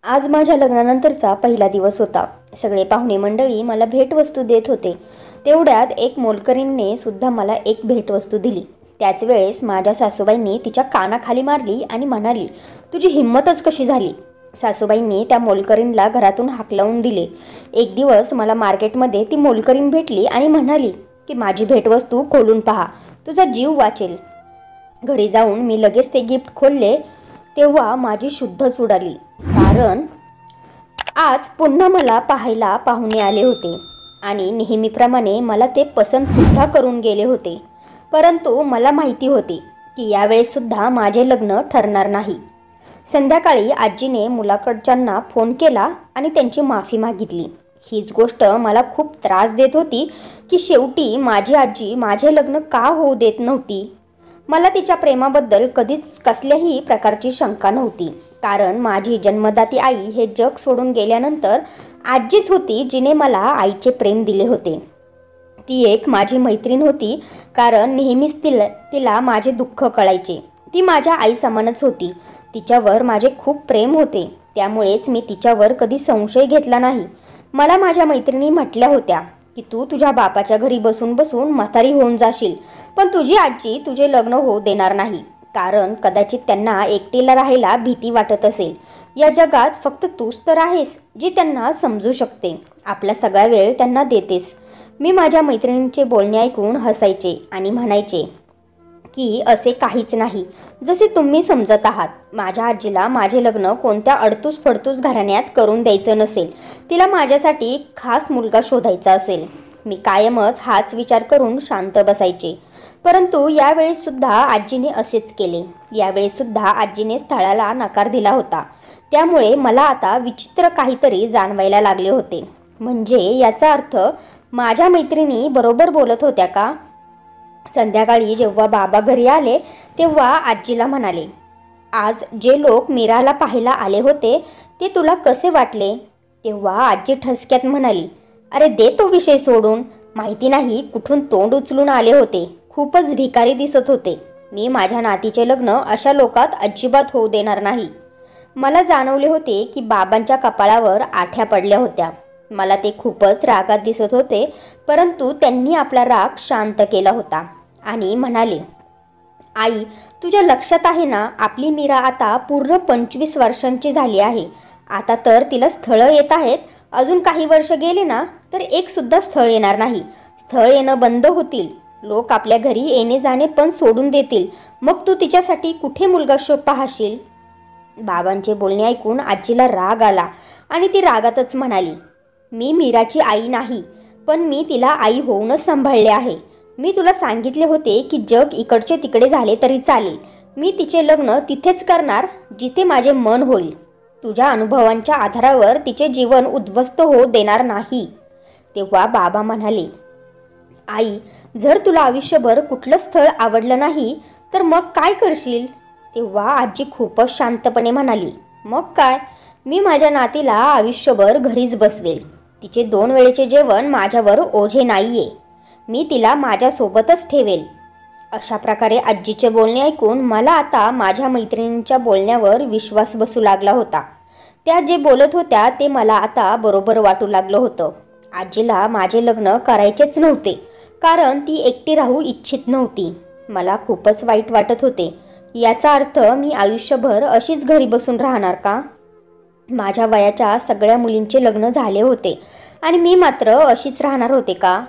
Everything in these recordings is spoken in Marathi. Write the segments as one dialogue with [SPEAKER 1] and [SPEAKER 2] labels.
[SPEAKER 1] आज माझ्या लग्नानंतरचा पहिला दिवस होता. सगळे पाहुणे मंडळी मला भेटवस्तू देत होते. तेवढ्यात एक मोलकरीणने सुद्धा मला एक भेटवस्तू दिली. त्याच वेळेस माझ्या सासूबाईंनी तिच्या कानाखाली मारली आणि म्हणाली, तुझी हिंमतच कशी झाली. सासूबाईंनी त्या मोलकरीणला घरातून हाकलवून दिले. एक दिवस मला मार्केटमध्ये ती मोलकरीण भेटली आणि म्हणाली की माझी भेटवस्तू खोलून पहा, तुझा जीव वाचेल. घरी जाऊन मी लगेच ते गिफ्ट खोलले तेव्हा माझी शुद्धच उडाली. कारण आज पुन्हा मला पाहायला पाहुणे आले होते आणि नेहमीप्रमाणे मला ते पसंतसुद्धा करून गेले होते. परंतु मला माहिती होते की यावेळेससुद्धा माझे लग्न ठरणार नाही. संध्याकाळी आजीने मुलाकडच्यांना फोन केला आणि त्यांची माफी मागितली. हीच गोष्ट मला खूप त्रास देत होती की शेवटी माझी आजी माझे लग्न का होऊ देत नव्हती. मला तिच्या प्रेमाबद्दल कधीच कसल्याही प्रकारची शंका नव्हती. कारण माझी जन्मदाती आई हे जग सोडून गेल्यानंतर आजीच होती जिने मला आईचे प्रेम दिले होते. ती एक माझी मैत्रीण होती. कारण नेहमीच तिला माझे दुःख कळायचे. ती माझ्या आईसमानच होती. तिच्यावर माझे खूप प्रेम होते. त्यामुळेच मी तिच्यावर कधी संशय घेतला नाही. मला माझ्या मैत्रिणी म्हटल्या होत्या की तू तुझ्या बापाच्या घरी बसून बसून म्हातारी होऊन जाशील, पण तुझी आजी तुझे लग्न होऊ देणार नाही. कारण कदाचित त्यांना एकटीला राहायला भीती वाटत असेल. या जगात फक्त तूच तर आहेस जी त्यांना समजू शकते. आपला सगळा वेळ त्यांना देतेस. मी माझ्या मैत्रिणींचे बोलणे ऐकून हसायचे आणि म्हणायचे की असे काहीच नाही जसे तुम्ही समजत आहात. माझ्या आजीला माझे लग्न कोणत्या अडतूस फडतूस घराण्यात करून द्यायचं नसेल. तिला माझ्यासाठी खास मुलगा शोधायचा असेल. मी कायमच हाच विचार करून शांत बसायचे. परंतु यावेळेससुद्धा आजीने असेच केले. यावेळेससुद्धा आजीने स्थळाला नकार दिला होता. त्यामुळे मला आता विचित्र काहीतरी जाणवायला लागले होते. म्हणजे याचा अर्थ माझ्या मैत्रिणी बरोबर बोलत होत्या का? संध्याकाळी जेव्हा बाबा घरी आले तेव्हा आजीला म्हणाले, आज जे लोक मीराला पाहायला आले होते ते तुला कसे वाटले? तेव्हा आजी ठसक्यात म्हणाली, अरे दे तो विषय सोडून. माहिती नाही कुठून तोंड उचलून आले होते. खूपच भिकारी दिसत होते. मी माझ्या नातीचे लग्न अशा लोकात अजिबात होऊ देणार नाही. मला जाणवले होते की बाबांच्या कपाळावर आठ्या पडल्या होत्या. मला ते खूपच रागात दिसत होते. परंतु त्यांनी आपला राग शांत केला होता आणि म्हणाले, आई तुझ्या लक्षात आहे ना, आपली मीरा आता पूर्ण 25 वर्षांची झाली आहे. आता तर तिला स्थळं येत आहेत. अजून काही वर्ष गेले ना तर एक सुद्धा स्थळ येणार नाही. स्थळ येणं बंद होतील. लोक आपल्या घरी येणे जाणे पण सोडून देतील. मग तू तिच्यासाठी कुठे मुलगा पाहशील? बाबांचे बोलणे ऐकून आजीला राग आला आणि ती रागातच म्हणाली, मी मीराची आई नाही, पण मी तिला आई होऊनच सांभाळले आहे. मी तुला सांगितले होते की जग इकडचे तिकडे झाले तरी चालेल. मी तिचे लग्न तिथेच करणार जिथे माझे मन होईल. तुझ्या अनुभवांच्या आधारावर तिचे जीवन उद्ध्वस्त होऊ देणार नाही. तेव्हा बाबा म्हणाले, आई जर तुला आयुष्यभर कुठलं स्थळ आवडलं नाही तर मग काय करशील? तेव्हा आजी खूपच शांतपणे म्हणाली, मग काय, मी माझ्या नातीला आयुष्यभर घरीच बसवेल. तिचे 2 वेळेचे जेवण माझ्यावर ओझे नाहीये. मी तिला माझ्यासोबतच ठेवेल. अशा प्रकारे आजीचे बोलणे ऐकून मला आता माझ्या मैत्रिणींच्या बोलण्यावर विश्वास बसू लागला होता. त्या जे बोलत होत्या ते मला आता बरोबर वाटू लागलं होतं. आजीला माझे लग्न करायचेच नव्हते. कारण ती एकटी राहू इच्छित नव्हती. मला खूपच वाईट वाटत होते. याचा अर्थ मी आयुष्यभर अशीच घरी बसून राहणार का? माझ्या वयाच्या सगळ्या मुलींचे लग्न झाले होते आणि मी मात्र अशीच राहणार होते का?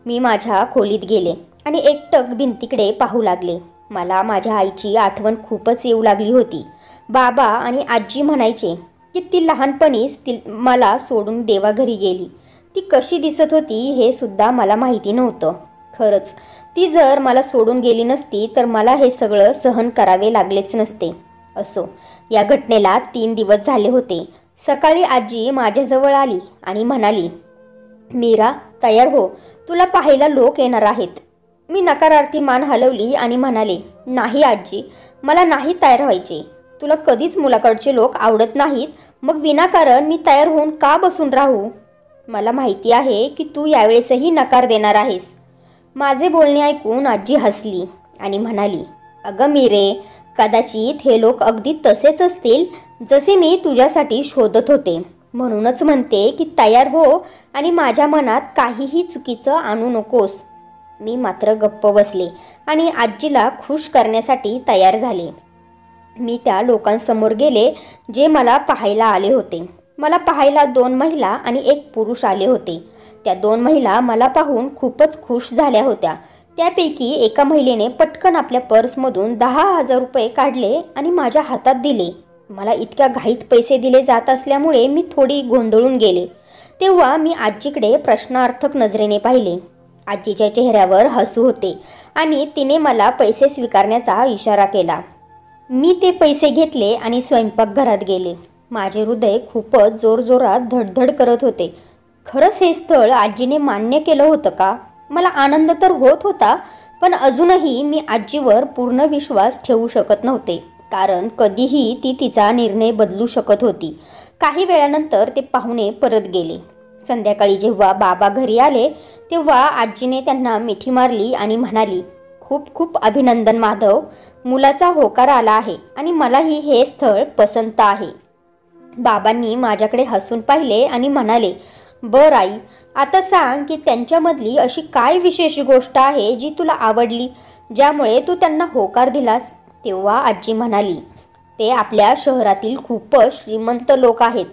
[SPEAKER 1] मी माझ्या खोलीत गेले आणि एकटक भिंतीकडे पाहू लागले. मला माझ्या आईची आठवण खूपच येऊ लागली होती. बाबा आणि आजी म्हणायचे की ती लहानपणीच मला सोडून देवाघरी गेली. ती कशी दिसत होती हे सुद्धा मला माहिती नव्हतं. खरंच ती जर मला सोडून गेली नसती तर मला हे सगळं सहन करावे लागलेच नसते. असो, या घटनेला 3 दिवस झाले होते. सकाळी आजी माझ्याजवळ आली आणि म्हणाली, मीरा तयार हो, तुला पाहायला लोक येणार आहेत. मी नकारार्थी मान हलवली आणि म्हणाले, नाही आजी, मला नाही तयार व्हायचे. तुला कधीच मुलाकडचे लोक आवडत नाहीत. मग विनाकारण मी तयार होऊन का बसून राहू? मला माहिती आहे की तू यावेळेसही नकार देणार आहेस. माझे बोलणे ऐकून आजी हसली आणि म्हणाली, अगं मीरे, कदाचित हे लोक अगदी तसेच असतील जसे मी तुझ्यासाठी शोधत होते. म्हणूनच म्हणते की तयार हो आणि माझ्या मनात काहीही चुकीचं आणू नकोस. मी मात्र गप्प बसले आणि आजीला खुश करण्यासाठी तयार झाले. मी त्या लोकांसमोर गेले जे मला पाहायला आले होते. मला पाहायला 2 महिला आणि 1 पुरुष आले होते. त्या 2 महिला मला पाहून खूपच खुश झाल्या होत्या. त्यापैकी एका महिलेने पटकन आपल्या पर्समधून 10,000 रुपये काढले आणि माझ्या हातात दिले. मला इतक्या घाईत पैसे दिले जात असल्यामुळे मी थोडी गोंधळून गेले. तेव्हा मी आजीकडे प्रश्नार्थक नजरेने पाहिले. आजीच्या चेहऱ्यावर हसू होते आणि तिने मला पैसे स्वीकारण्याचा इशारा केला. मी ते पैसे घेतले आणि स्वयंपाकघरात गेले. माझे हृदय खूपच जोरजोरात धडधड करत होते. खरंच हे स्थळ आजीने मान्य केलं होतं का? मला आनंद तर होत होता, पण अजूनही मी आजीवर पूर्ण विश्वास ठेवू शकत नव्हते, कारण कधीही ती तिचा निर्णय बदलू शकत होती. काही वेळानंतर ते पाहुणे परत गेले. संध्याकाळी जेव्हा बाबा घरी आले तेव्हा आजीने त्यांना मिठी मारली आणि म्हणाली, खूप खूप अभिनंदन माधव, मुलाचा होकार आला आहे आणि मलाही हे स्थळ पसंत आहे. बाबांनी माझ्याकडे हसून पाहिले आणि म्हणाले, बरं आई, आता सांग की त्यांच्यामधली अशी काय विशेष गोष्ट आहे जी तुला आवडली, ज्यामुळे तू त्यांना होकार दिलास. तेव्हा आजी म्हणाली, ते आपल्या शहरातील खूपच श्रीमंत लोक आहेत.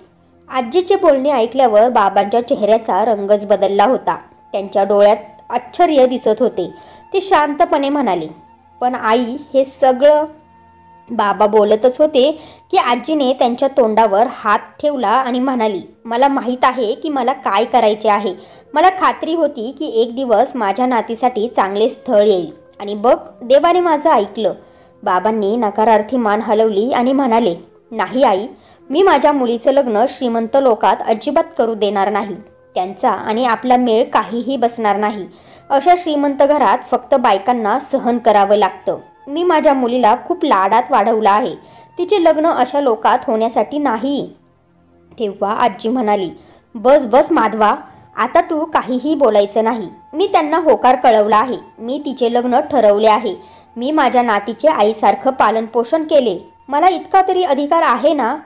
[SPEAKER 1] आजीचे बोलणे ऐकल्यावर बाबांच्या चेहऱ्याचा रंगच बदलला होता. त्यांच्या डोळ्यात आश्चर्य दिसत होते. ते शांतपणे म्हणाले, पण आई, हे सगळं. बाबा बोलतच होते की आजीने त्यांच्या तोंडावर हात ठेवला आणि म्हणाली, मला माहीत आहे की मला काय करायचे आहे. मला खात्री होती की एक दिवस माझ्या नातीसाठी चांगले स्थळ येईल आणि बघ, देवाने माझं ऐकलं. बाबांनी नकारार्थी मान हलवली आणि म्हणाले, नाही आई, मी माझ्या मुलीचं लग्न श्रीमंत लोकात अजिबात करू देणार नाही. त्यांचा आणि आपला मेळ काहीही बसणार नाही. अशा श्रीमंत घरात फक्त बायकांना सहन करावं लागतं. मी माझ्या मुलीला खूप लाडात वाढवलं आहे. तिचे लग्न अशा लोकात होण्यासाठी नाही. तेव्हा आजी म्हणाली, बस बस माधवा, आता तू काहीही बोलायचं नाही. मी त्यांना होकार कळवला आहे. मी तिचे लग्न ठरवले आहे. मी माझ्या नातीचे आईसारखं पालनपोषण केले. मला इतका तरी अधिकार आहे ना?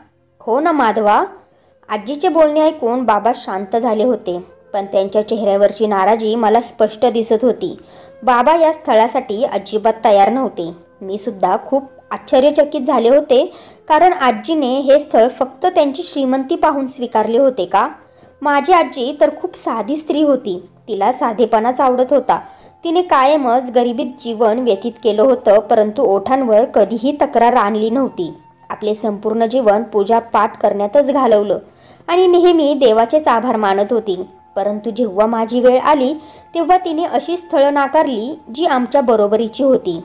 [SPEAKER 1] हो ना माधवा? आजीचे बोलणे ऐकून बाबा शांत झाले होते, पण त्यांच्या चेहऱ्यावरची नाराजी मला स्पष्ट दिसत होती. बाबा या स्थळासाठी अजिबात तयार नव्हते. मी सुद्धा खूप आश्चर्यचकित झाले होते, कारण आजीने हे स्थळ फक्त त्यांची श्रीमंती पाहून स्वीकारले होते का? माझी आजी तर खूप साधी स्त्री होती. तिला साधेपणाच आवडत होता. तिने कायमच गरिबीत जीवन व्यतीत केलं होतं, परंतु ओठांवर कधीही तक्रार आणली नव्हती. आपले संपूर्ण जीवन पूजा पाठ करण्यातच घालवलं आणि नेहमी देवाचेच आभार मानत होती. परंतु जेव्हा माझी वेळ आली तेव्हा तिने अशी स्थळं नाकारली जी आमच्या बरोबरीची होती,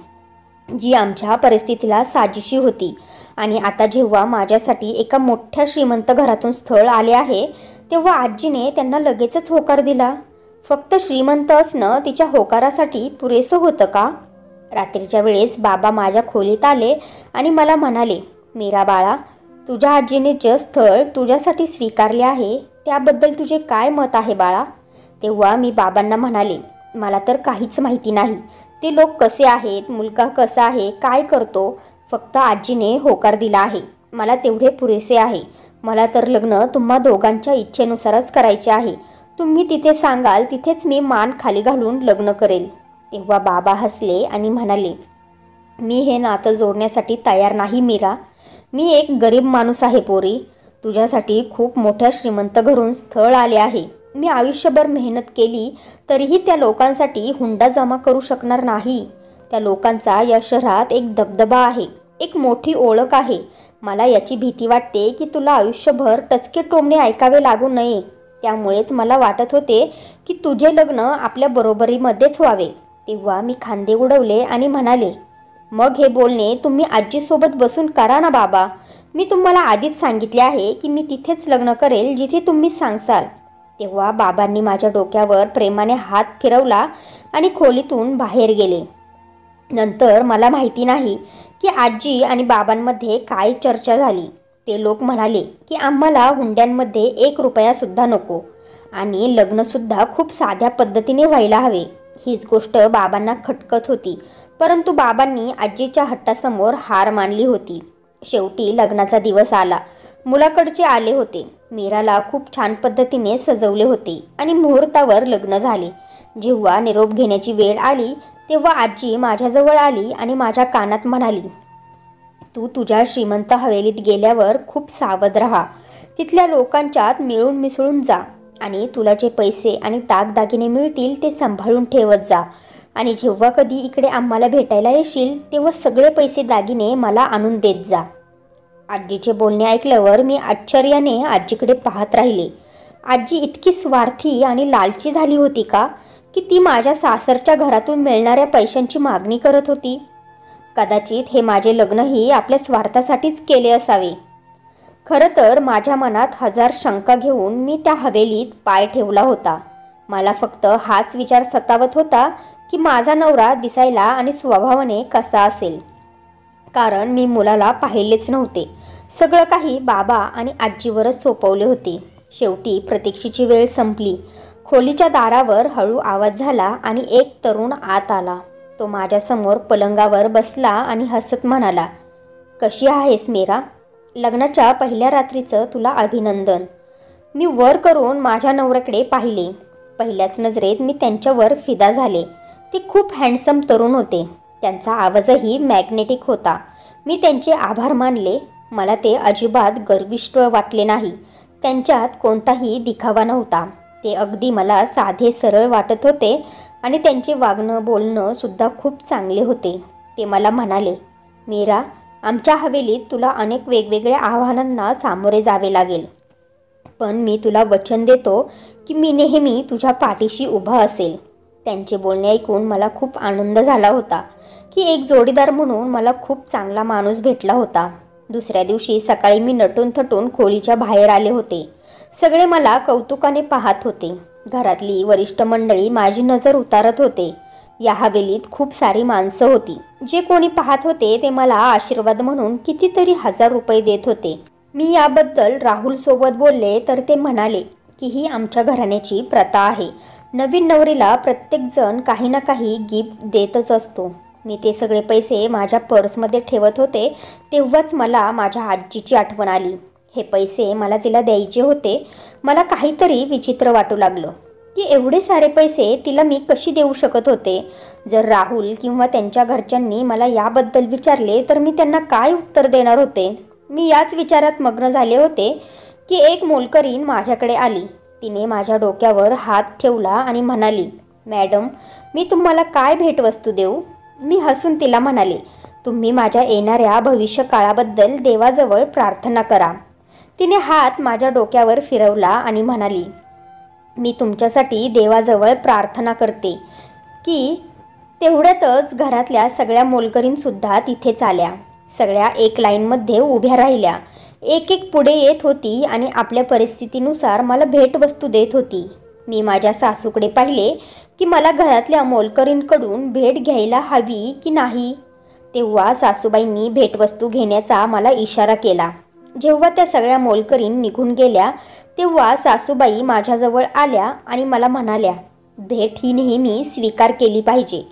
[SPEAKER 1] जी आमच्या परिस्थितीला साजेशी होती. आणि आता जेव्हा माझ्यासाठी एका मोठ्या श्रीमंत घरातून स्थळ आले आहे तेव्हा आजीने त्यांना लगेचच होकार दिला. फक्त श्रीमंत असणं तिच्या होकारासाठी पुरेसं होतं का? रात्रीच्या वेळेस बाबा माझ्या खोलीत आले आणि मला म्हणाले, मीरा बाळा, तुझ्या आजीने जे स्थळ तुझ्यासाठी स्वीकारले आहे त्याबद्दल तुझे काय मत आहे बाळा? तेव्हा मी बाबांना म्हणाले, मला तर काहीच माहिती नाही. ते लोक कसे आहेत, मुलगा कसा आहे, काय करतो, फक्त आजीने होकार दिला आहे. मला तेवढे पुरेसे आहे. मला तर लग्न तुम्हा दोघांच्या इच्छेनुसारच करायचे आहे. तुम्ही तिथे सांगाल तिथेच मी मान खाली घालून लग्न करेल. तेव्हा बाबा हसले आणि म्हणाले, मी हे नातं जोडण्यासाठी तयार नाही मीरा. मी एक गरीब माणूस आहे पोरी. तुझ्यासाठी खूप मोठ्या श्रीमंत घरून स्थळ आले आहे. मी आयुष्यभर मेहनत केली तरीही त्या लोकांसाठी हुंडा जमा करू शकणार नाही. त्या लोकांचा या शहरात एक दबदबा आहे, एक मोठी ओळख आहे. मला याची भीती वाटते की तुला आयुष्यभर टचके टोमणे ऐकावे लागू नये. त्यामुळेच मला वाटत होते की तुझे लग्न आपल्या बरोबरीमध्येच व्हावे. तेव्हा मी खांदे उडवले आणि म्हणाले, मग हे बोलणे तुम्ही आजीसोबत बसून करा ना बाबा. मी तुम्हाला आधीच सांगितले आहे की मी तिथेच लग्न करेल जिथे तुम्ही सांगसाल. तेव्हा बाबांनी माझ्या डोक्यावर प्रेमाने हात फिरवला आणि खोलीतून बाहेर गेले. नंतर मला माहिती नाही की आजी आणि बाबांमध्ये काय चर्चा झाली. ते लोक म्हणाले की आम्हाला हुंड्यांमध्ये 1 रुपयासुद्धा नको आणि लग्नसुद्धा खूप साध्या पद्धतीने व्हायला हवे. हीच गोष्ट बाबांना खटकत होती, परंतु बाबांनी आजीच्या हट्टासमोर हार मानली होती. शेवटी लग्नाचा दिवस आला. मुलाकडचे आले होते. मीराला खूप छान पद्धतीने सजवले होते आणि मुहूर्तावर लग्न झाले. जेव्हा निरोप घेण्याची वेळ आली तेव्हा आजी माझ्याजवळ आली आणि माझ्या कानात म्हणाली, तू तुझ्या श्रीमंत हवेलीत गेल्यावर खूप सावध राहा. तिथल्या लोकांच्यात मिळून मिसळून जा आणि तुला जे पैसे आणि दागदागिने मिळतील ते सांभाळून ठेवत जा. आणि जेव्हा कधी इकडे आम्हाला भेटायला येशील तेव्हा सगळे पैसे दागिने मला आणून देत जा. आजीचे बोलणे ऐकल्यावर मी आश्चर्याने आजीकडे पाहत राहिले. आजी इतकी स्वार्थी आणि लालची झाली होती का, की ती माझ्या सासरच्या घरातून मिळणाऱ्या पैशांची मागणी करत होती? कदाचित हे माझे लग्नही आपल्या स्वार्थासाठीच केले असावे. खरं तर माझ्या मनात हजार शंका घेऊन मी त्या हवेलीत पाय ठेवला होता. मला फक्त हाच विचार सतावत होता की माझा नवरा दिसायला आणि स्वभावाने कसा असेल. कारण मी मुलाला पाहिलेच नव्हते. सगळं काही बाबा आणि आजीवरच सोपवले होते. शेवटी प्रतीक्षेची वेळ संपली. खोलीच्या दारावर हळू आवाज झाला आणि एक तरुण आत आला. तो माझ्यासमोर पलंगावर बसला आणि हसत म्हणाला, कशी आहेस मीरा? लग्नाच्या पहिल्या रात्रीचं तुला अभिनंदन. मी वर करून माझ्या नवऱ्याकडे पाहिले. पहिल्याच नजरेत मी त्यांच्यावर फिदा झाले. ते खूप हँडसम तरुण होते. त्यांचा आवाजही मॅग्नेटिक होता. मी त्यांचे आभार मानले. मला ते अजिबात गर्विष्ठ वाटले नाही. त्यांच्यात कोणताही दिखावा नव्हता. ते अगदी मला साधे सरळ वाटत होते आणि त्यांचे वागणं बोलणं सुद्धा खूप चांगले होते. ते मला म्हणाले, मीरा, आमच्या हवेलीत तुला अनेक वेगवेगळ्या आव्हानांना सामोरे जावे लागेल, पण मी तुला वचन देतो की मी नेहमी तुझ्या पाठीशी उभा असेल. त्यांचे बोलणे ऐकून मला खूप आनंद झाला होता की एक जोडीदार म्हणून मला खूप चांगला माणूस भेटला होता. दुसऱ्या दिवशी सकाळी मी नटून थटून खोलीच्या बाहेर आले होते. सगळे मला कौतुकाने पाहत होते. घरातली वरिष्ठ मंडळी माझी नजर उतारत होते. या हवेलीत खूप सारी माणसं होती. जे कोणी पाहत होते ते मला आशीर्वाद म्हणून कितीतरी हजार रुपये देत होते. मी याबद्दल राहुल सोबत बोलले तर ते म्हणाले की ही आमच्या घराण्याची प्रथा आहे. नवीन नवरीला प्रत्येकजण काही ना काही गिफ्ट देतच असतो. मी ते सगळे पैसे माझ्या पर्समध्ये ठेवत होते तेव्हाच मला माझ्या आजीची आठवण आली. हे पैसे मला तिला द्यायचे होते. मला काहीतरी विचित्र वाटू लागलं की एवढे सारे पैसे तिला मी कशी देऊ शकत होते. जर राहुल किंवा त्यांच्या घरच्यांनी मला याबद्दल विचारले तर मी त्यांना काय उत्तर देणार होते. मी याच विचारात मग्न झाले होते की एक मोलकरीण माझ्याकडे आली. तिने माझ्या डोक्यावर हात ठेवला आणि म्हणाली, मॅडम, मी तुम्हाला काय भेटवस्तू देऊ? मी हसून तिला म्हणाले, तुम्ही माझ्या येणाऱ्या भविष्यकाळाबद्दल देवाजवळ प्रार्थना करा. तिने हात माझ्या डोक्यावर फिरवला आणि म्हणाली, मी तुमच्यासाठी देवाजवळ प्रार्थना करते की. तेवढ्यातच घरातल्या सगळ्या मोलकरीणसुद्धा तिथेच आल्या. सगळ्या एक लाईनमध्ये उभ्या राहिल्या. एक एक पुढे येत होती आणि आपल्या परिस्थितीनुसार मला भेटवस्तू देत होती. मी माझ्या सासूकडे पाहिले की मला घरातल्या मोलकरीणकडून भेट घ्यायला हवी की नाही. तेव्हा सासूबाईंनी भेटवस्तू घेण्याचा मला इशारा केला. जेव्हा त्या सगळ्या मोलकरीण निघून गेल्या तेव्हा सासूबाई माझ्याजवळ आल्या आणि मला म्हणाल्या, भेट ही नेहमी स्वीकार केली पाहिजे.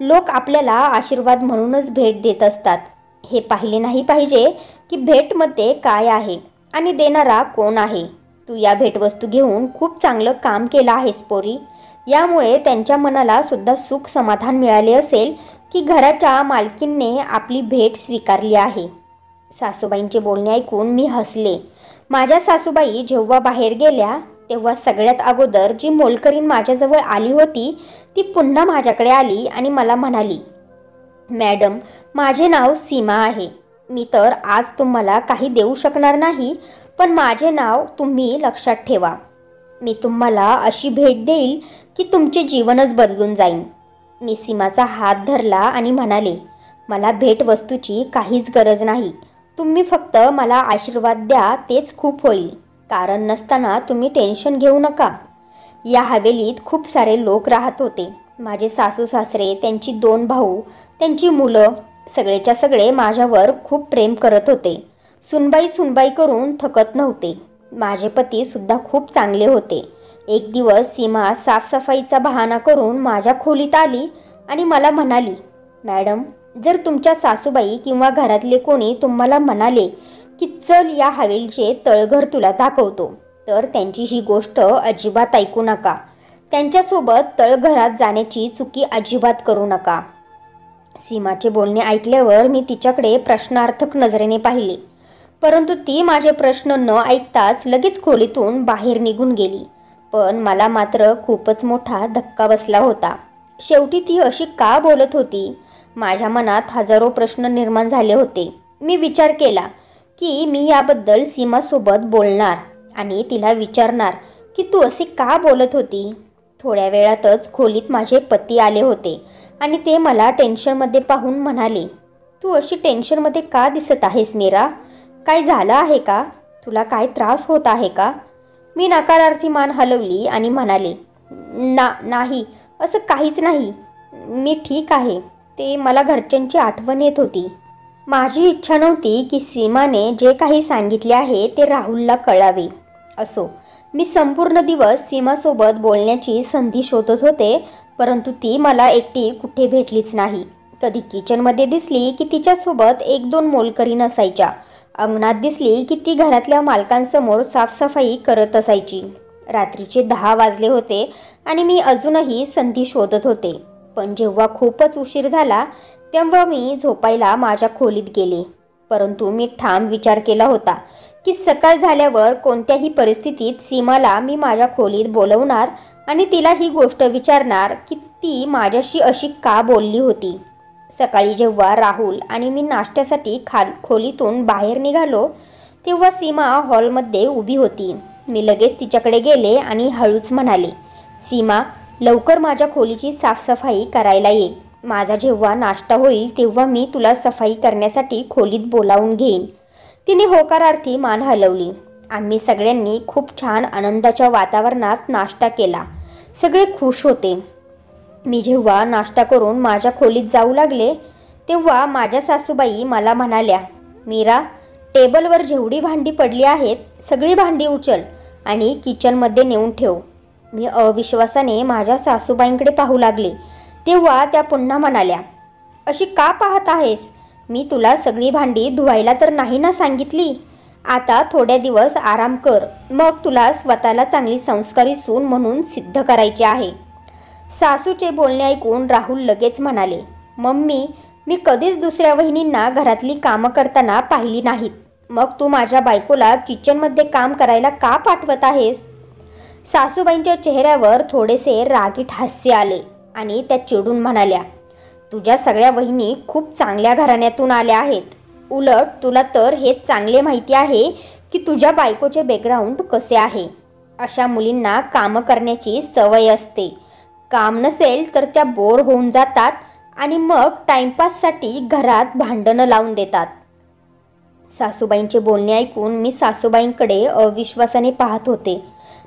[SPEAKER 1] लोक आपल्याला आशीर्वाद म्हणूनच भेट देत असतात. हे पाहिले नाही पाहिजे की भेटमध्ये काय आहे आणि देणारा कोण आहे. तू या भेटवस्तू घेऊन खूप चांगलं काम केलं आहेस पोरी. यामुळे त्यांच्या मनाला सुद्धा सुख समाधान मिळाले असेल की घराच्या मालकीणने आपली भेट स्वीकारली आहे. सासूबाईंचे बोलणे ऐकून मी हसले. माझ्या सासूबाई जेव्हा बाहेर गेल्या तेव्हा सगळ्यात अगोदर जी मोलकरीण माझ्याजवळ आली होती ती पुन्हा माझ्याकडे आली आणि मला म्हणाली, मॅडम, माझे नाव सीमा आहे. मी तर आज तुम्हाला काही देऊ शकणार नाही, पण माझे नाव तुम्ही लक्षात ठेवा. मी तुम्हाला अशी भेट देईल की तुमचे जीवनच बदलून जाईल. मी सीमाचा हात धरला आणि म्हणाले, मला भेटवस्तूची काहीच गरज नाही. तुम्ही फक्त मला आशीर्वाद द्या तेच खूप होईल. कारण नसताना तुम्ही टेन्शन घेऊ नका. या हवेलीत खूप सारे लोक राहत होते. माझे सासू सासरे, त्यांची 2 भाऊ, त्यांची मुलं, सगळेच्या सगळे माझ्यावर खूप प्रेम करत होते. सुनबाई करून थकत नव्हते. माझे पती सुद्धा खूप चांगले होते. एक दिवस सीमा साफसफाईचा बहाणा करून माझ्या खोलीत आली आणि मला म्हणाली, मॅडम, जर तुमच्या सासूबाई किंवा घरातले कोणी तुम्हाला म्हणाले की चल या हवेलीचे तळघर तुला दाखवतो, तर त्यांची ही गोष्ट अजिबात ऐकू नका. त्यांच्यासोबत तळघरात जाण्याची चुकी अजिबात करू नका. सीमाचे बोलणे ऐकल्यावर मी तिच्याकडे प्रश्नार्थक नजरेने पाहिले, परंतु ती माझे प्रश्न न ऐकताच लगेच खोलीतून बाहेर निघून गेली. पण मला मात्र खूपच मोठा धक्का बसला होता. शेवटी ती अशी का बोलत होती? माझ्या मनात हजारो प्रश्न निर्माण झाले होते. मी विचार केला की मी याबद्दल सीमासोबत बोलणार आणि तिला विचारणार की तू असे का बोलत होती. थोड्या वेळातच खोलीत माझे पती आले होते आणि ते मला टेन्शनमध्ये पाहून म्हणाले, तू अशी टेन्शनमध्ये का दिसत आहेस मीरा? काय झालं आहे का? तुला काय त्रास होत आहे का? मी नकारार्थी मान हलवली आणि म्हणाले, नाही, असं काहीच नाही, मी ठीक आहे. ते मला घरच्यांची आठवण येत होती. माझी इच्छा नव्हती की सीमाने जे काही सांगितले आहे ते राहुलला कळावे. असो, मी संपूर्ण दिवस सीमासोबत बोलण्याची संधी शोधत होते, परंतु ती मला एकटी कुठे भेटलीच नाही. कधी किचनमध्ये दिसली की तिच्यासोबत 1-2 मोलकरीण असायच्या. अंगणात दिसली की ती घरातल्या मालकांसमोर साफसफाई करत असायची. रात्रीचे 10 वाजले होते आणि मी अजूनही संधी शोधत होते. पण जेव्हा खूपच उशीर झाला तेव्हा मी झोपायला माझ्या खोलीत गेले. परंतु मी ठाम विचार केला होता की सकाळ झाल्यावर कोणत्याही परिस्थितीत सीमाला मी माझ्या खोलीत बोलवणार आणि तिला ही गोष्ट विचारणार की ती माझ्याशी अशी का बोलली होती. सकाळी जेव्हा राहुल आणि मी नाश्त्यासाठी खोलीतून बाहेर निघालो तेव्हा सीमा हॉलमध्ये उभी होती. मी लगेच तिच्याकडे गेले आणि हळूच म्हणाले, सीमा, लवकर माझ्या खोलीची साफसफाई करायला ये. माझा जेव्हा नाश्ता होईल तेव्हा मी तुला सफाई करण्यासाठी खोलीत बोलावून घेईन. तिने होकारार्थी मान हलवली. आम्ही सगळ्यांनी खूप छान आनंदाच्या वातावरणात नाश्ता केला. सगळे खुश होते. मी जेव्हा नाश्ता करून माझ्या खोलीत जाऊ लागले तेव्हा माझ्या सासूबाई मला म्हणाल्या, मीरा, टेबलवर जेवढी भांडी पडली आहेत सगळी भांडी उचल आणि किचनमध्ये नेऊन ठेव. मी अविश्वासाने माझ्या सासूबाईंकडे पाहू लागले तेव्हा त्या पुन्हा म्हणाल्या, अशी का पाहत आहेस? मी तुला सगळी भांडी धुवायला तर नाही ना सांगितली. आता थोड्या दिवस आराम कर, मग तुला स्वतःला चांगली संस्कारी सून म्हणून सिद्ध करायचे आहे. सासूचे बोलणे ऐकून राहुल लगेच म्हणाले, मम्मी, मी कधीच दुसऱ्या वहिनींना घरातली कामं करताना पाहिली नाहीत. मग तू माझ्या बायकोला किचनमध्ये काम करायला का पाठवत आहेस? सासूबाईंच्या चेहऱ्यावर थोडेसे रागीट हास्य आले आणि त्या चिडून म्हणाल्या, तुझ्या सगळ्या वहिनी खूप चांगल्या घराण्यातून आल्या आहेत. उलट तुला तर हे चांगले माहिती आहे की तुझ्या बायकोचे बॅकग्राऊंड कसे आहे. अशा मुलींना कामं करण्याची सवय असते. काम नसेल तर त्या बोर होऊन जातात आणि मग टाइमपाससाठी घरात भांडणं लावून देतात. सासूबाईंचे बोलणे ऐकून मी सासूबाईंकडे अविश्वासाने पाहत होते.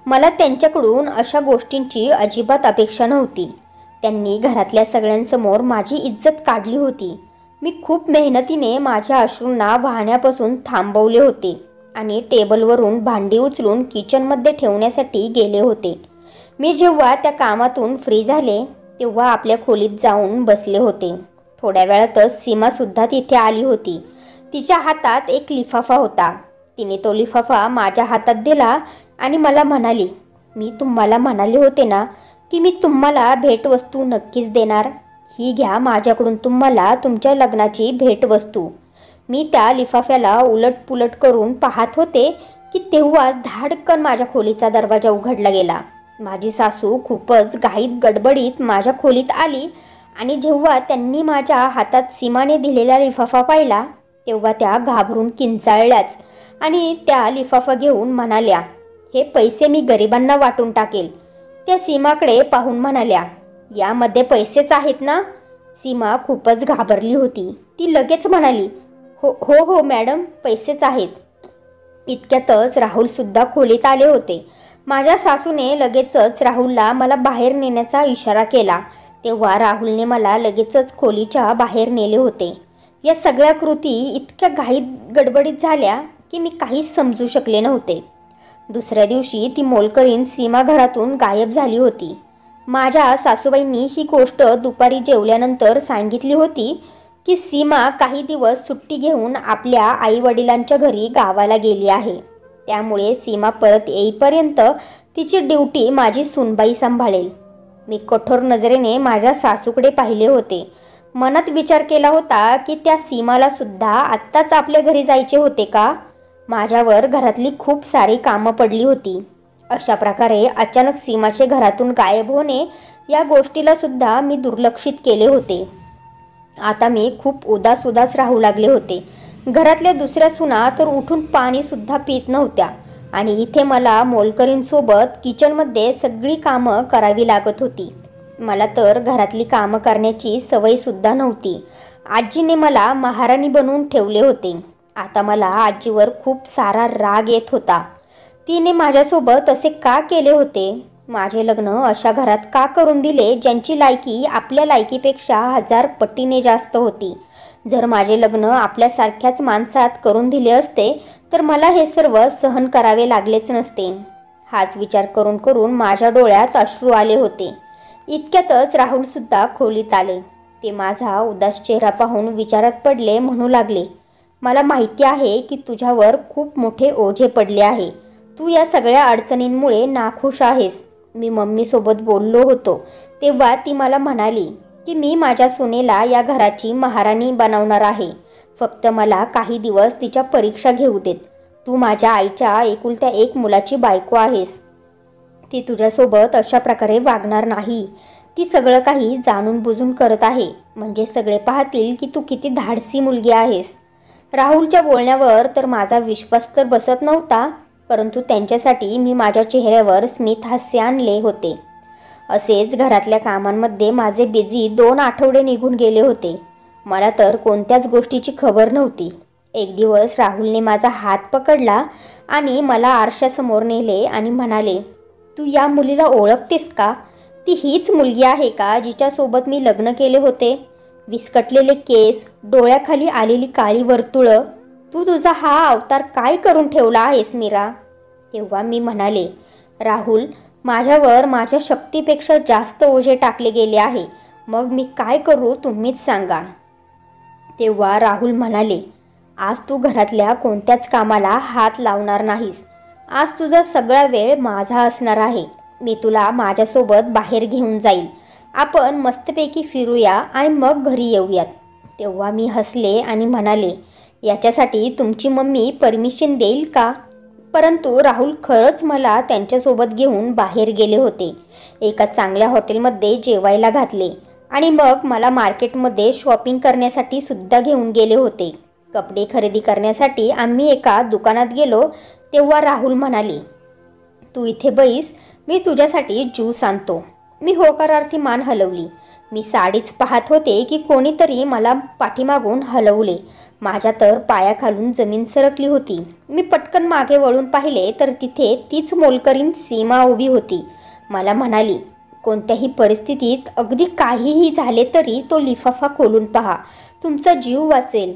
[SPEAKER 1] मला त्यांच्याकडून अशा गोष्टींची अजिबात अपेक्षा नव्हती. त्यांनी घरातल्या सगळ्यांसमोर माझी इज्जत काढली होती. मी खूप मेहनतीने माझ्या अश्रूंना वाहण्यापासून थांबवले होते आणि टेबलवरून भांडी उचलून किचनमध्ये ठेवण्यासाठी गेले होते. मी जेव्हा त्या कामातून फ्री झाले तेव्हा आपल्या खोलीत जाऊन बसले होते. थोड्या वेळातच सीमासुद्धा तिथे आली होती. तिच्या हातात एक लिफाफा होता. तिने तो लिफाफा माझ्या हातात दिला आणि मला म्हणाली, मी तुम्हाला म्हणाले होते ना की मी तुम्हाला भेटवस्तू नक्कीच देणार. ही घ्या माझ्याकडून तुम्हाला तुमच्या लग्नाची भेटवस्तू. मी त्या लिफाफ्याला उलटपुलट करून पाहत होते की तेव्हाच धाडकन माझ्या खोलीचा दरवाजा उघडला गेला. माझी सासू खूपच घाईत गडबडीत माझ्या खोलीत आली आणि जेव्हा त्यांनी माझ्या हातात सीमाने दिलेला लिफाफा पाहिला तेव्हा त्या घाबरून किंचाळल्याच आणि त्या लिफाफा घेऊन म्हणाल्या, हे पैसे मी गरिबांना वाटून टाकेल. त्या सीमाकडे पाहून म्हणाल्या, यामध्ये पैसेच आहेत ना? सीमा खूपच घाबरली होती. ती लगेच म्हणाली, हो हो हो मॅडम, पैसेच आहेत. इतक्यातच राहुलसुद्धा खोलीत आले होते. माझ्या सासूने लगेचच राहुलला मला बाहेर नेण्याचा इशारा केला. तेव्हा राहुलने मला लगेचच खोलीच्या बाहेर नेले होते. या सगळ्या कृती इतक्या घाईत गडबडीत झाल्या की मी काहीच समजू शकले नव्हते. दुसऱ्या दिवशी ती मोलकरीण सीमा घरातून गायब झाली होती. माझ्या सासूबाईंनी ही गोष्ट दुपारी जेवल्यानंतर सांगितली होती. की सीमा काही दिवस सुट्टी घेऊन आपल्या आईवडिलांच्या घरी गावाला गेली आहे. त्यामुळे सीमा परत येईपर्यंत तिची ड्युटी माझी सूनबाई सांभाळेल. मी कठोर नजरेने माझ्या सासूकडे पाहिले होते. मनात विचार केला होता की त्या सीमाला सुद्धा आत्ताच आपल्या घरी जायचे होते का? माझ्यावर घरातली खूप सारी कामं पडली होती. अशा प्रकारे अचानक सीमाचे घरातून गायब होणे या गोष्टीला सुद्धा मी दुर्लक्षित केले होते. आता मी खूप उदास राहू लागले होते. घरातल्या दुसऱ्या सुना तर उठून पाणीसुद्धा पित नव्हत्या आणि इथे मला मोलकरींसोबत किचनमध्ये सगळी कामं करावी लागत होती. मला तर घरातली कामं करण्याची सवयसुद्धा नव्हती. आजीने मला महाराणी बनवून ठेवले होते. आता मला आजीवर खूप सारा राग येत होता. तिने माझ्यासोबत असे का केले होते? माझे लग्न अशा घरात का करून दिले ज्यांची लायकी आपल्या लायकीपेक्षा 1000 पटीने जास्त होती? जर माझे लग्न आपल्यासारख्याच माणसात करून दिले असते तर मला हे सर्व सहन करावे लागलेच नसते. हाच विचार करून करून माझ्या डोळ्यात अश्रू आले होते. इतक्यातच राहुलसुद्धा खोलीत आले. ते माझा उदास चेहरा पाहून विचारात पडले. म्हणू लागले, मला माहिती आहे की तुझ्यावर खूप मोठे ओझे पडले आहे. तू या सगळ्या अडचणींमुळे नाखुश आहेस. मी मम्मीसोबत बोललो होतो तेव्हा ती मला म्हणाली की मी माझ्या सुनेला या घराची महाराणी बनवणार आहे. फक्त मला काही दिवस तिच्या परीक्षा घेऊ देत. तू माझ्या आईच्या एकुलत्या एक मुलाची बायको आहेस. ती तुझ्यासोबत अशा प्रकारे वागणार नाही. ती सगळं काही जाणून बुजून करत आहे. म्हणजे सगळे पाहतील की तू किती धाडसी मुलगी आहेस. राहुलच्या बोलण्यावर तर माझा विश्वास तर बसत नव्हता, परंतु त्यांच्यासाठी मी माझ्या चेहऱ्यावर स्मित हास्य आणले होते. असेच घरातल्या कामांमध्ये माझे बिझी 2 आठवडे निघून गेले होते. मला तर कोणत्याच गोष्टीची खबर नव्हती. एक दिवस राहुलने माझा हात पकडला आणि मला आरशासमोर नेले आणि म्हणाले, तू या मुलीला ओळखतेस का? ती हीच मुलगी आहे का जिच्यासोबत मी लग्न केले होते? विस्कटलेले केस, डोळ्याखाली आलेली काळी वर्तुळं. तू तुझा हा अवतार काय करून ठेवला आहेस मीरा? तेव्हा मी म्हणाले, राहुल, माझ्यावर माझ्या शक्तीपेक्षा जास्त ओझे टाकले गेले आहे. मग मी काय करू तुम्हीच सांगा. तेव्हा राहुल म्हणाले, आज तू घरातल्या कोणत्याच कामाला हात लावणार नाहीस. आज तुझा सगळा वेळ माझा असणार आहे. मी तुला माझ्यासोबत बाहेर घेऊन जाईल. आपण मस्तपैकी फिरूया आणि मग घरी येऊयात. तेव्हा मी हसले आणि म्हणाले, याच्यासाठी तुमची मम्मी परमिशन देईल का? परंतु राहुल खरंच मला त्यांच्यासोबत घेऊन बाहेर गेले होते. एका चांगल्या हॉटेलमध्ये जेवायला घातले आणि मग मला मार्केटमध्ये शॉपिंग करण्यासाठी सुद्धा घेऊन गेले होते. कपडे खरेदी करण्यासाठी आम्ही एका दुकानात गेलो तेव्हा राहुल म्हणाले, तू इथे बैस, मी तुझ्यासाठी ज्यूस आणतो. मी होकारार्थी मान हलवली. मी साडीच पाहत होते की कोणीतरी मला पाठीमागून हलवले. माझ्या तर पायाखालून जमीन सरकली होती. मी पटकन मागे वळून पाहिले तर तिथे तीच मोलकरीण सीमा उभी होती. मला म्हणाली, कोणत्याही परिस्थितीत अगदी काहीही झाले तरी तो लिफाफा खोलून पहा, तुमचा जीव वाचेल.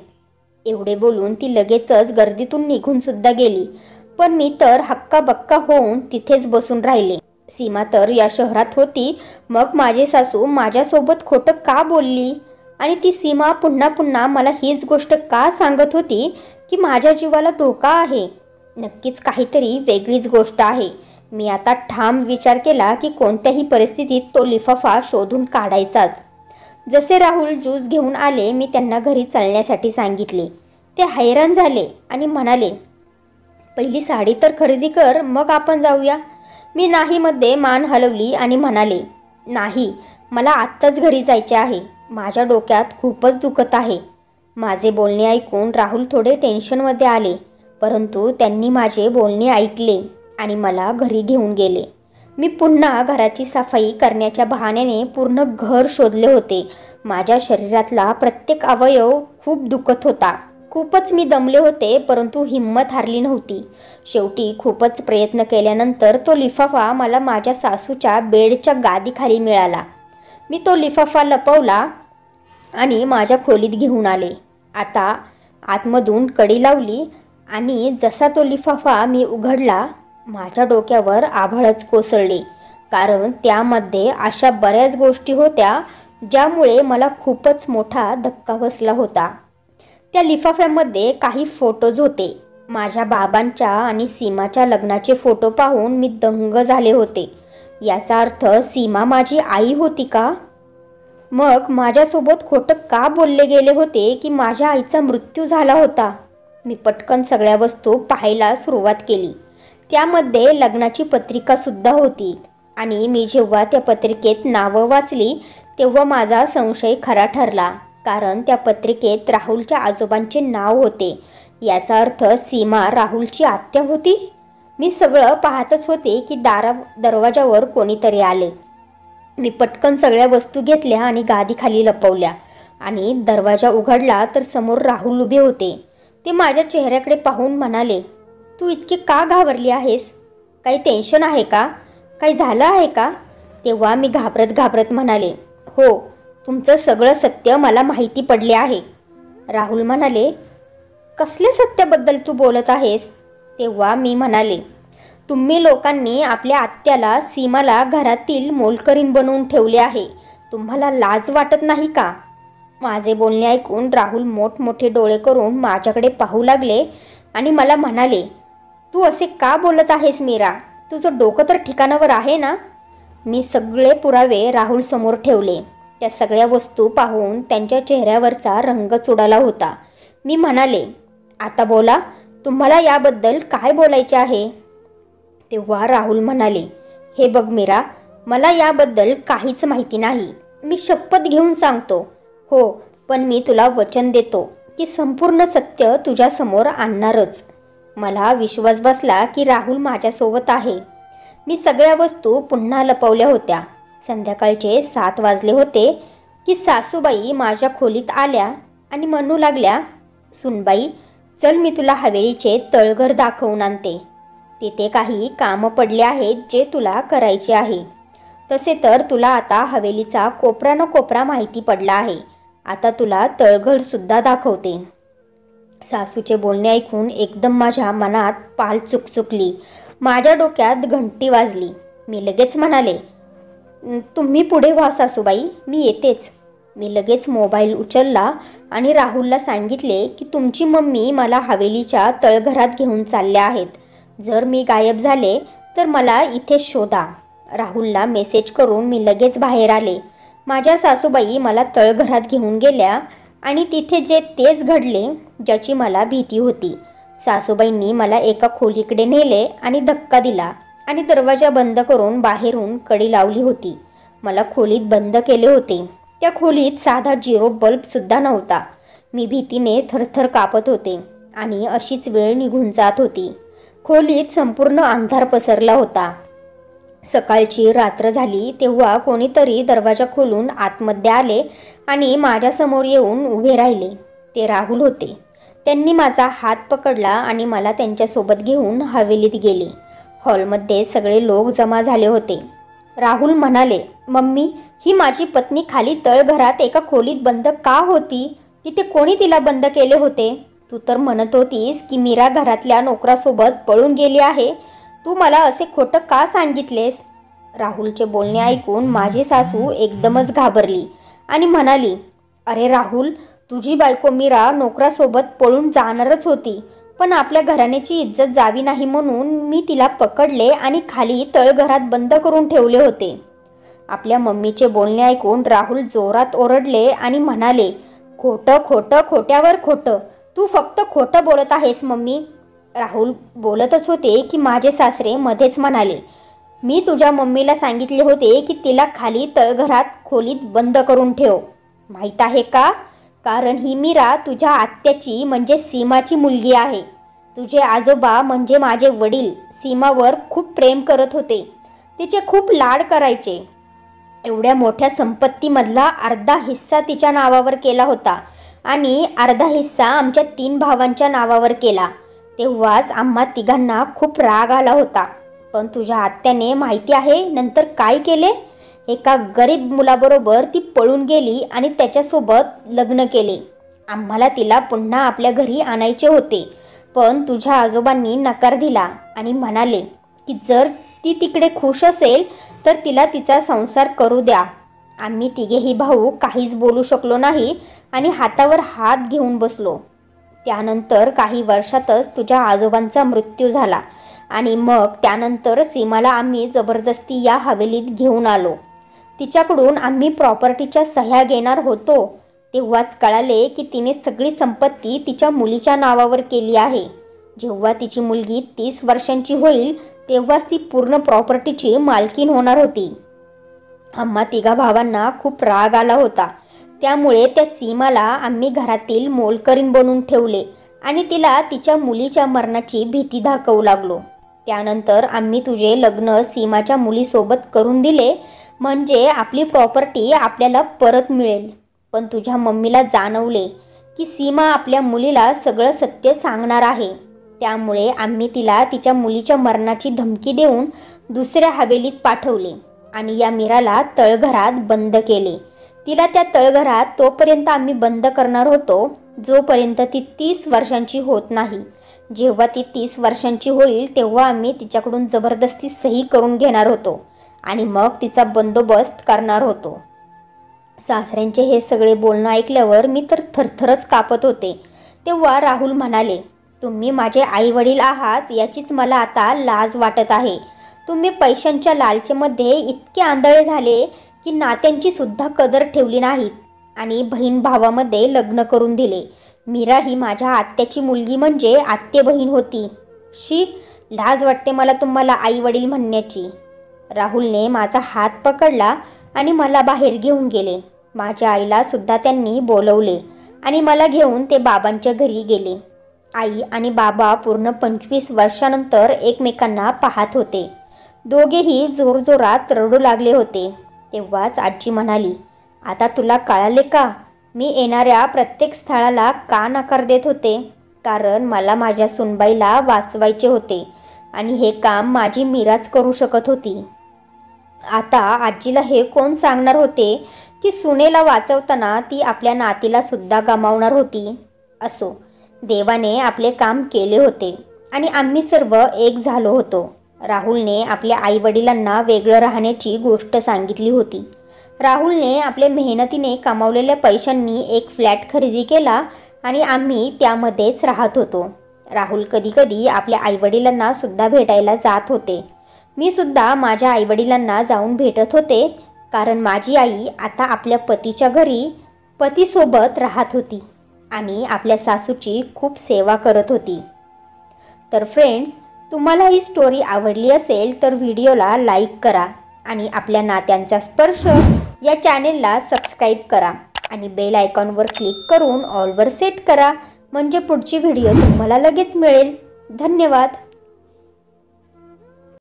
[SPEAKER 1] एवढे बोलून ती लगेचच गर्दीतून निघून सुद्धा गेली. पण मी तर हक्काबक्का होऊन तिथेच बसून राहिले. सीमा तर या शहरात होती, मग माझी सासू माझ्यासोबत खोटं का बोलली? आणि ती सीमा पुन्हा पुन्हा मला हीच गोष्ट का सांगत होती की माझ्या जीवाला धोका आहे? नक्कीच काहीतरी वेगळीच गोष्ट आहे. मी आता ठाम विचार केला की कोणत्याही परिस्थितीत तो लिफाफा शोधून काढायचाच. जसे राहुल ज्यूस घेऊन आले, मी त्यांना घरी चालण्यासाठी सांगितले. ते हैराण झाले आणि म्हणाले, पहिली साडी तर खरेदी कर, मग आपण जाऊया. मी नाहीमध्ये मान हलवली आणि म्हणाले, नाही, मला आत्ताच घरी जायचे आहे. माझ्या डोक्यात खूपच दुखत आहे. माझे बोलणे ऐकून राहुल थोडे टेन्शनमध्ये आले, परंतु त्यांनी माझे बोलणे ऐकले आणि मला घरी घेऊन गेले. मी पुन्हा घराची सफाई करण्याच्या बहाण्याने पूर्ण घर शोधले होते. माझ्या शरीरातला प्रत्येक अवयव खूप दुखत होता. खूपच मी दमले होते, परंतु हिंमत हारली नव्हती. शेवटी खूपच प्रयत्न केल्यानंतर तो लिफाफा मला माझ्या सासूच्या बेडच्या गादीखाली मिळाला. मी तो लिफाफा लपवला आणि माझ्या खोलीत घेऊन आले. आता आतमधून कडी लावली आणि जसा तो लिफाफा मी उघडला, माझ्या डोक्यावर आभाळच कोसळले. कारण त्यामध्ये अशा बऱ्याच गोष्टी होत्या ज्यामुळे मला खूपच मोठा धक्का बसला होता. त्या लिफाफ्यामध्ये काही फोटोज होते. माझ्या बाबांच्या आणि सीमाच्या लग्नाचे फोटो पाहून मी दंग झाले होते. याचा अर्थ सीमा माझी आई होती का? मग माझ्यासोबत खोटं का बोलले गेले होते की माझ्या आईचा मृत्यू झाला होता? मी पटकन सगळ्या वस्तू पाहायला सुरुवात केली. त्यामध्ये लग्नाची पत्रिकासुद्धा होती आणि मी जेव्हा त्या पत्रिकेत नावं वाचली तेव्हा माझा संशय खरा ठरला. कारण त्या पत्रिकेत राहुलच्या आजोबांचे नाव होते. याचा अर्थ सीमा राहुलची आत्या होती. मी सगळं पाहतच होते की दरवाजावर कोणीतरी आले. मी पटकन सगळ्या वस्तू घेतल्या आणि गादीखाली लपवल्या आणि दरवाजा उघडला तर समोर राहुल उभे होते. ते माझ्या चेहऱ्याकडे पाहून म्हणाले, तू इतकी का घाबरली आहेस? काही टेन्शन आहे का? काही झालं आहे का? तेव्हा मी घाबरत म्हणाले, हो, तुमचं सगळं सत्य मला माहिती पडले आहे. राहुल म्हणाले, कसले सत्याबद्दल तू बोलत आहेस? तेव्हा मी म्हणाले, तुम्ही लोकांनी आपल्या आत्याला सीमाला घरातील मोलकरीण बनवून ठेवले आहे. तुम्हाला लाज वाटत नाही का? माझे बोलणे ऐकून राहुल मोठमोठे डोळे करून माझ्याकडे पाहू लागले आणि मला म्हणाले, तू असे का बोलत आहेस मीरा? तुझं डोकं तर ठिकाणावर आहे ना? मी सगळे पुरावे राहुल समोर ठेवले. त्या सगळ्या वस्तू पाहून त्यांच्या चेहऱ्यावरचा रंगच उडाला होता. मी म्हणाले, आता बोला, तुम्हाला याबद्दल काय बोलायचे आहे? तेव्हा राहुल म्हणाले, हे बघ मीरा, मला याबद्दल काहीच माहिती नाही. मी शपथ घेऊन सांगतो. हो, पण मी तुला वचन देतो की संपूर्ण सत्य तुझ्यासमोर आणणारच. मला विश्वास बसला की राहुल माझ्यासोबत आहे. मी सगळ्या वस्तू पुन्हा लपवल्या होत्या. संध्याकाळचे 7 वाजले होते की सासूबाई माझ्या खोलीत आल्या आणि म्हणू लागल्या, सुनबाई, चल मी तुला हवेलीचे तळघर दाखवून आणते. तिथे काही कामं पडले आहेत जे तुला करायचे आहे. तसे तर तुला आता हवेलीचा कोपरा न कोपरा माहिती पडला आहे. आता तुला तळघरसुद्धा दाखवते. सासूचे बोलणे ऐकून एकदम माझ्या मनात पाल चुकचुकली. माझ्या डोक्यात घंटी वाजली. मी लगेच म्हणाले, तुम्ही पुढे व्हा सासूबाई, मी येतेच. मी लगेच मोबाईल उचलला आणि राहुलला सांगितले की तुमची मम्मी मला हवेलीच्या तळघरात घेऊन चालल्या आहेत. जर मी गायब झाले तर मला इथे शोधा. राहुलला मेसेज करून मी लगेच बाहेर आले. माझ्या सासूबाई मला तळघरात घेऊन गेल्या आणि तिथे तेच घडले ज्याची मला भीती होती. सासूबाईंनी मला एका खोलीकडे नेले आणि धक्का दिला आणि दरवाजा बंद करून बाहेरून कडी लावली होती. मला खोलीत बंद केले होते. त्या खोलीत साधा 0 बल्बसुद्धा नव्हता. मी भीतीने थरथर कापत होते आणि अशीच वेळ निघून जात होती. खोलीत संपूर्ण अंधार पसरला होता. सकाळची रात्र झाली तेव्हा कोणीतरी दरवाजा खोलून आतमध्ये आले आणि माझ्यासमोर येऊन उभे राहिले. ते राहुल होते. त्यांनी माझा हात पकडला आणि मला त्यांच्यासोबत घेऊन हवेलीत गेले. हॉलमध्ये सगळे लोक जमा झाले होते. राहुल म्हणाले, मम्मी, ही माझी पत्नी खाली तळघरात एका खोलीत बंद का होती? तिथे कोणी तिला बंद केले होते? तू तर म्हणत होतीस की मीरा घरातल्या नोकरासोबत पळून गेली आहे. तू मला असे खोटं का सांगितलेस? राहुलचे बोलणे ऐकून माझी सासू एकदमच घाबरली आणि म्हणाली, अरे राहुल, तुझी बायको मीरा नोकरासोबत पळून जाणारच होती, पण आपल्या घराण्याची इज्जत जावी नाही म्हणून मी तिला पकडले आणि खाली तळघरात बंद करून ठेवले होते. आपल्या मम्मीचे बोलणे ऐकून राहुल जोरात ओरडले आणि म्हणाले, खोटं खोटं खोट्यावर खोटं, तू फक्त खोटं बोलत आहेस मम्मी. राहुल बोलतच होते की माझे सासरे मध्येच म्हणाले, मी तुझ्या मम्मीला सांगितले होते की तिला खाली तळघरात खोलीत बंद करून ठेव. माहीत आहे का? कारण ही मीरा तुझ्या आत्याची म्हणजे सीमाची मुलगी आहे. तुझे आजोबा म्हणजे माझे वडील सीमावर खूप प्रेम करत होते. तिचे खूप लाड करायचे. एवढ्या मोठ्या संपत्तीमधला अर्धा हिस्सा तिच्या नावावर केला होता आणि अर्धा हिस्सा आमच्या 3 भावांच्या नावावर केला. तेव्हाच आम्हा तिघांना खूप राग आला होता. पण तुझ्या आत्याने माहिती आहे नंतर काय केले? एका गरीब मुलाबरोबर ती पळून गेली आणि त्याच्यासोबत लग्न केले. आम्हाला तिला पुन्हा आपल्या घरी आणायचे होते, पण तुझ्या आजोबांनी नकार दिला आणि म्हणाले की जर ती तिकडे खुश असेल तर तिला तिचा संसार करू द्या. आम्ही तिघेही भाऊ काहीच बोलू शकलो नाही आणि हातावर हात घेऊन बसलो. त्यानंतर काही वर्षातच तुझ्या आजोबांचा मृत्यू झाला आणि मग त्यानंतर सीमाला आम्ही जबरदस्ती या हवेलीत घेऊन आलो. तिच्याकडून आम्ही प्रॉपर्टीच्या सह्या घेणार होतो तेव्हाच कळाले की तिने सगळी संपत्ती तिच्या मुलीच्या नावावर केली आहे. जेव्हा तिची मुलगी 30 वर्षांची होईल तेव्हाच ती पूर्ण प्रॉपर्टीची मालकीण होणार होती. आम्हा तिघा भावांना खूप राग आला होता. त्यामुळे त्या सीमाला आम्ही घरातील मोलकरीण बनवून ठेवले आणि तिला तिच्या मुलीच्या मरणाची भीती दाखवू लागलो. त्यानंतर आम्ही तुझे लग्न सीमाच्या मुलीसोबत करून दिले म्हणजे आपली प्रॉपर्टी आपल्याला परत मिळेल. पण तुझ्या मम्मीला जाणवले की सीमा आपल्या मुलीला सगळं सत्य सांगणार आहे. त्यामुळे आम्ही तिला तिच्या मुलीच्या मरणाची धमकी देऊन दुसऱ्या हवेलीत पाठवले आणि या मीराला तळघरात बंद केले. तिला त्या तळघरात तोपर्यंत आम्ही बंद करणार होतो जोपर्यंत ती 30 वर्षांची होत नाही. जेव्हा ती 30 वर्षांची होईल तेव्हा आम्ही तिच्याकडून जबरदस्ती सही करून घेणार होतो आणि मग तिचा बंदोबस्त करणार होतो. सासऱ्यांचे हे सगळे बोलणं ऐकल्यावर मी तर थरथरच कापत होते. तेव्हा राहुल म्हणाले, तुम्ही माझे आईवडील आहात याचीच मला आता लाज वाटत आहे. तुम्ही पैशांच्या लालचेमध्ये इतके आंधळे झाले की नात्यांची सुद्धा कदर ठेवली नाहीत आणि बहीण भावामध्ये लग्न करून दिले. मीरा ही माझ्या आत्याची मुलगी म्हणजे आत्ते बहीण होती. शी, लाज वाटते मला तुम्हाला आईवडील म्हणण्याची. राहुलने माझा हात पकडला आणि मला बाहेर घेऊन गेले. माझ्या आईला सुद्धा त्यांनी बोलवले आणि मला घेऊन ते बाबांच्या घरी गेले. आई आणि बाबा पूर्ण 25 वर्षानंतर एकमेकांना पाहत होते. दोघेही जोरजोरात रडू लागले होते. तेव्हाच आजी म्हणाली, आता तुला कळाले का मी येणाऱ्या प्रत्येक स्थळाला का नकार देत होते? कारण मला माझ्या सुनबाईला वाचवायचे होते आणि हे काम माझी मीराच करू शकत होती. आता आजीला हे कोण सांगणार होते की सुनेला वाचवताना ती आपल्या नातीला सुद्धा गमावणार होती. असो, देवाने आपले काम केले होते आणि आम्ही सर्व एक झालो होतो. राहुलने आपल्या आईवडिलांना वेगळं राहण्याची गोष्ट सांगितली होती. राहुलने आपल्या मेहनतीने कमावलेल्या पैशांनी एक फ्लॅट खरेदी केला आणि आम्ही त्यामध्येच राहत होतो. राहुल कधीकधी आपल्या आईवडिलांना सुद्धा भेटायला जात होते. मी सुद्धा माझ्या आईवडिलांना जाऊन भेटत होते कारण माझी आई आता आपल्या पतीच्या घरी पतीसोबत राहत होती आणि आपल्या सासूची खूप सेवा करत होती. तर फ्रेंड्स, तुम्हाला ही स्टोरी आवडली असेल तर व्हिडिओला लाईक करा आणि आपल्या नात्यांचा स्पर्श या चॅनेलला सबस्क्राईब करा आणि बेल आयकॉनवर क्लिक करून ऑलवर सेट करा म्हणजे पुढची व्हिडिओ तुम्हाला लगेच मिळेल. धन्यवाद.